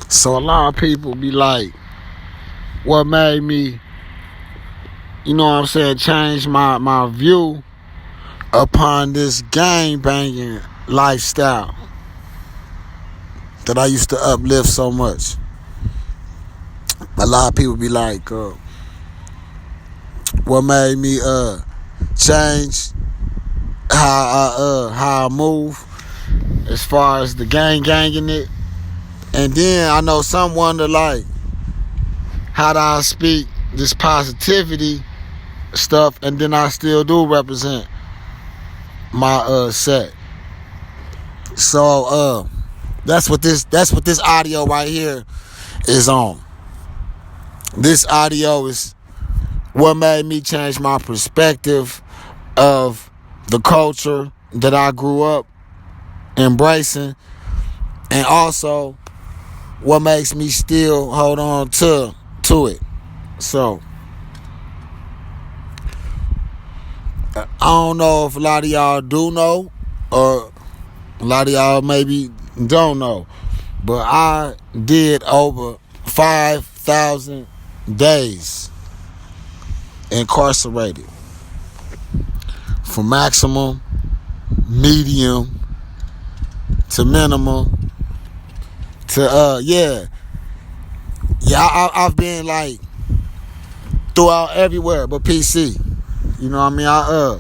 So a lot of people be like, what made me, you know what I'm saying, change my view upon this gang banging lifestyle that I used to uplift so much. A lot of people be like, what made me change how I move as far as the ganging it. And then I know some wonder like, how do I speak this positivity stuff and then I still do represent my set. So that's what this audio right here is on. This audio is what made me change my perspective of the culture that I grew up embracing, and also what makes me still hold on to it. So I don't know if a lot of y'all do know, or a lot of y'all maybe don't know, but I did over 5,000 days incarcerated, from maximum, medium, to minimum, to I've been like throughout everywhere but PC. You know what I mean? I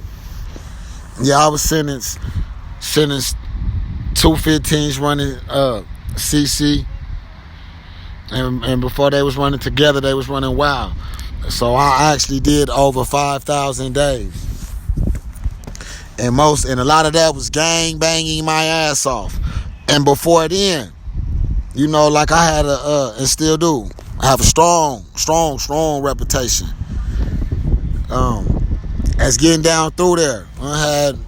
was sentenced 215s running CC, and before they was running together, they was running wild. So I actually did over 5,000 days, and a lot of that was gang banging my ass off. And before then, you know, like I had and still do, I have a strong reputation. As getting down through there, I had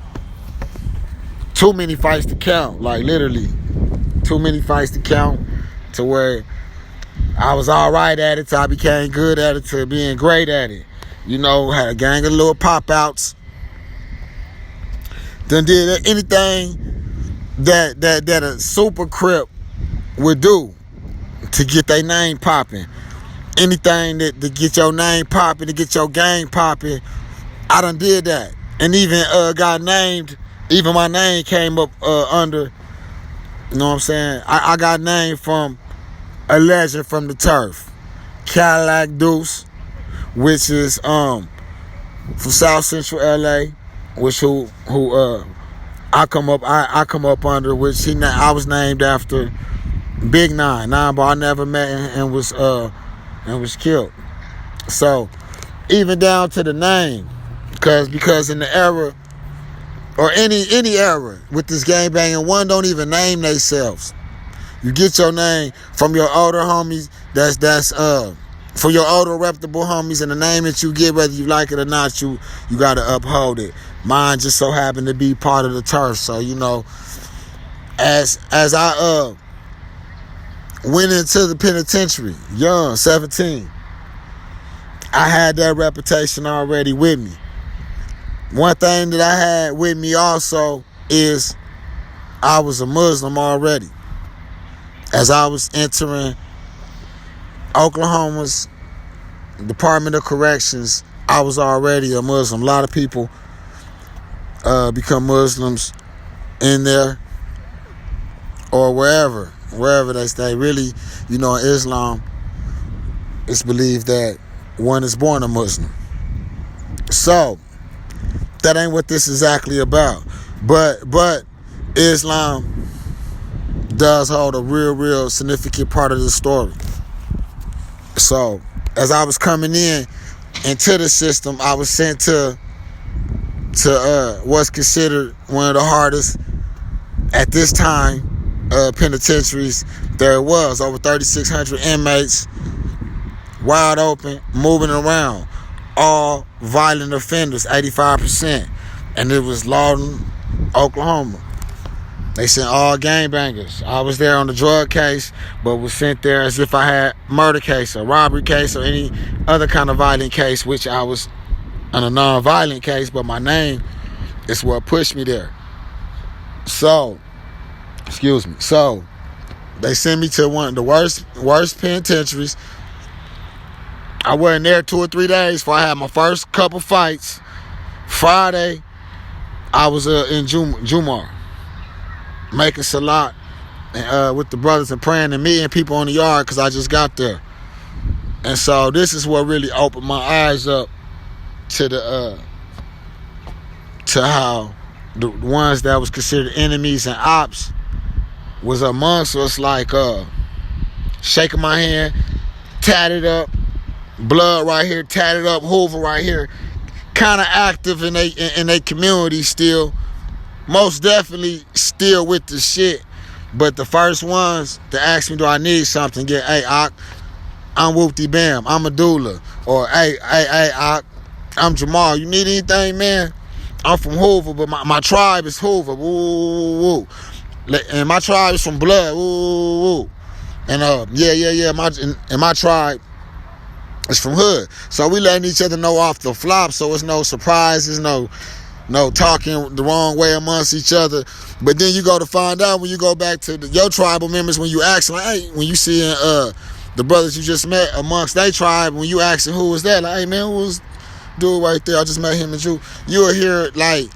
too many fights to count, like literally too many fights to count, to where I was all right at it, till I became good at it, to being great at it. You know, had a gang of little pop-outs. Then did anything that a super crip would do to get their name popping. Anything that to get your name popping, to get your gang popping, I done did that. And even got named, even my name came up under, you know what I'm saying? I got named from a legend from the turf, Cadillac Deuce, which is from South Central LA, which who I come up under, which I was named after Big Nine but I never met and was killed. So even down to the name, because in the era, or any era with this gang banging, one don't even name themselves. You get your name from your older homies. That's for your older reputable homies, and the name that you get, whether you like it or not, you gotta uphold it. Mine just so happened to be part of the turf. So, you know, as I went into the penitentiary, young, 17, I had that reputation already with me. One thing that I had with me also is I was a Muslim already. As I was entering Oklahoma's Department of Corrections, I was already a Muslim. A lot of people become Muslims in there or wherever they stay. Really, you know, in Islam, it's believed that one is born a Muslim. So that ain't what this is exactly about. But Islam does hold a real significant part of the story. So as I was coming into the system, I was sent to what's considered one of the hardest at this time penitentiaries there was. Over 3,600 inmates, wide open, moving around, all violent offenders, 85%. And it was Lawton, Oklahoma. They sent all gangbangers. I was there on the drug case, but was sent there as if I had murder case or robbery case or any other kind of violent case, which I was on a non-violent case, but my name is what pushed me there. So, They sent me to one of the worst penitentiaries. I wasn't there 2 or 3 days before I had my first couple fights. Friday, I was in Jumar, making salat and, with the brothers and praying, and me and people on the yard because I just got there. And so this is what really opened my eyes up to the to how the ones that was considered enemies and ops was amongst us, like shaking my hand, tatted up, blood right here, tatted up, Hoover right here, kind of active in they community still, most definitely still with the shit. But the first ones to ask me, do I need something? Get, hey, I'm Whoopty Bam, I'm a doula. Or, hey, I'm Jamal, you need anything, man? I'm from Hoover, but my tribe is Hoover. Woo, woo, woo. And my tribe is from blood. Woo, woo, woo. And yeah. My tribe is from hood. So we letting each other know off the flop. So it's no surprises, no talking the wrong way amongst each other. But then you go to find out when you go back to your tribal members, when you ask, like, hey, when you see the brothers you just met amongst their tribe, when you asking who was that, like, hey man, who was dude right there? I just met him and you will hear like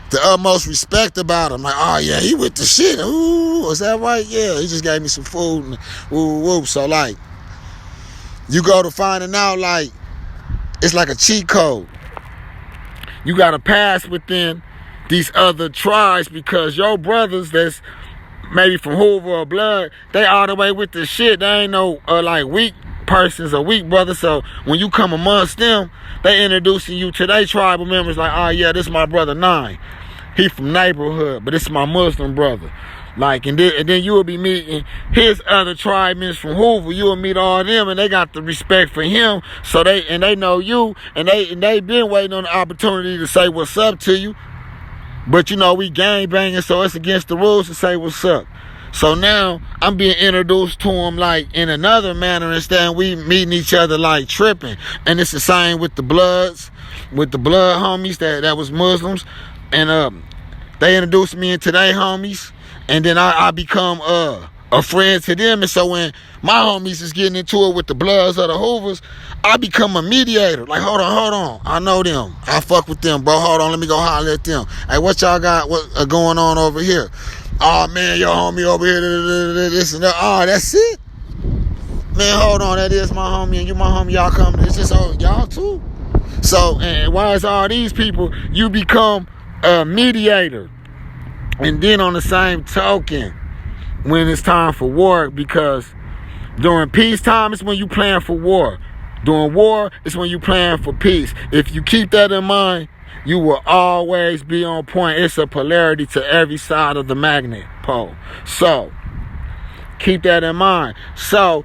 the utmost respect about him. Like, oh yeah, he with the shit. Ooh, is that right? Yeah, he just gave me some food and woo. So like, you go to finding out, like, it's like a cheat code. You gotta pass within these other tribes because your brothers that's maybe from Hoover or blood, they all the way with the shit. They ain't no like weak persons or weak brothers. So when you come amongst them, they introducing you to their tribal members, like, oh yeah, this is my brother Nine. He from neighborhood, but this is my Muslim brother. Like, and then you will be meeting his other tribesmen from Hoover. You will meet all of them, and they got the respect for him. So they know you, and they been waiting on the opportunity to say what's up to you. But you know, we gang banging, so it's against the rules to say what's up. So now I'm being introduced to him like in another manner instead of we meeting each other like tripping. And it's the same with the bloods, with the blood homies that was Muslims. And they introduced me into their homies. And then I become a friend to them. And so when my homies is getting into it with the bloods or the Hoovers, I become a mediator. Like, hold on. I know them. I fuck with them, bro. Hold on, let me go holler at them. Hey, what y'all got going on over here? Oh, man, your homie over here, this and that. Oh, that's it? Man, hold on, that is my homie, and you my homie, y'all come. It's just y'all too? So, and why is all these people, you become a mediator. And then on the same token, when it's time for war, because during peacetime, it's when you plan for war. During war, it's when you plan for peace. If you keep that in mind, you will always be on point. It's a polarity to every side of the magnet pole. So, keep that in mind. So,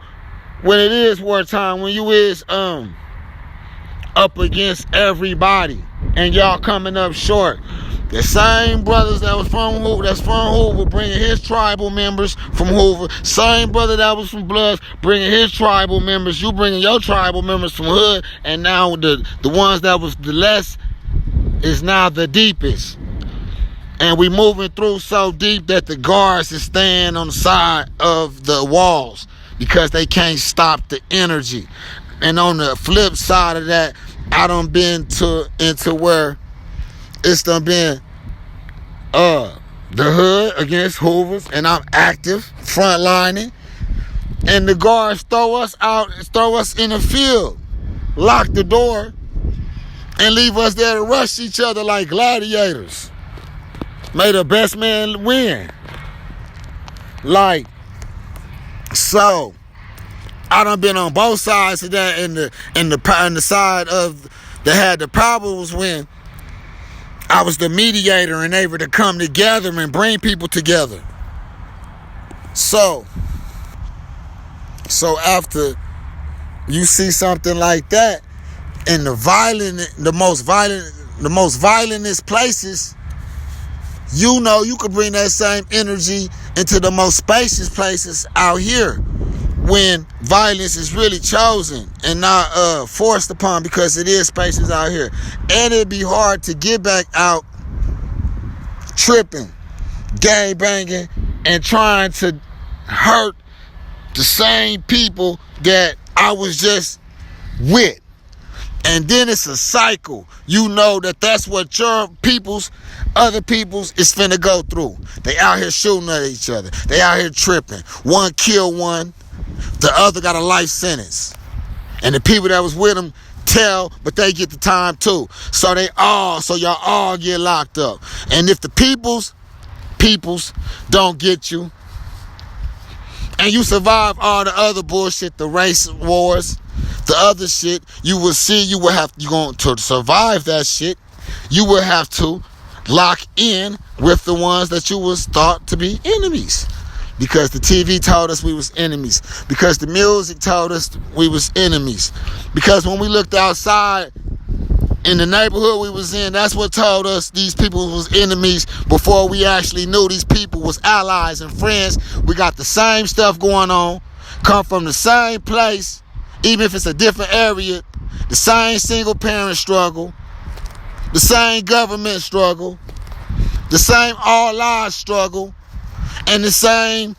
when it is wartime, when you is up against everybody, and y'all coming up short, the same brothers that was from Hoover bringing his tribal members from Hoover. Same brother that was from Bloods bringing his tribal members. You bringing your tribal members from Hood. And now the ones that was the less is now the deepest. And we moving through so deep that the guards is staying on the side of the walls because they can't stop the energy. And on the flip side of that, I done been into where it's done been the Hood against Hoovers, and I'm active, frontlining, and the guards throw us in the field, lock the door, and leave us there to rush each other like gladiators. May the best man win. Like, so I done been on both sides of that, and the side of that had the problems when I was the mediator and able to come together and bring people together. So after you see something like that in the most violentest places, you know you could bring that same energy into the most spacious places out here when violence is really chosen and not forced upon, because it is spaces out here. And it'd be hard to get back out tripping, gang banging, and trying to hurt the same people that I was just with. And then it's a cycle. You know that's what your people's, other people's is finna go through. They out here shooting at each other. They out here tripping. One kill one, the other got a life sentence. And the people that was with them tell, but they get the time too. So y'all all get locked up. And if the people's don't get you, and you survive all the other bullshit, the race wars, the other shit, you will see you going to survive that shit. You will have to lock in with the ones that you was thought to be enemies. Because the TV told us we was enemies. Because the music told us we was enemies. Because when we looked outside in the neighborhood we was in, that's what told us these people was enemies before we actually knew these people was allies and friends. We got the same stuff going on, come from the same place, even if it's a different area, the same single parent struggle, the same government struggle, the same all lives struggle, and the same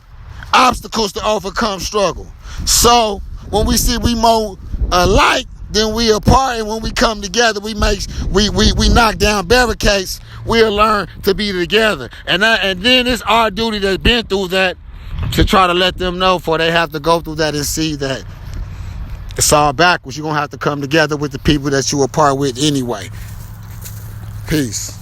obstacles to overcome struggle. So when we see we more alike than we apart, and when we come together, we knock down barricades. We'll learn to be together, and then it's our duty that's been through that to try to let them know before they have to go through that and see that it's all backwards. You're gonna have to come together with the people that you apart with anyway. Peace.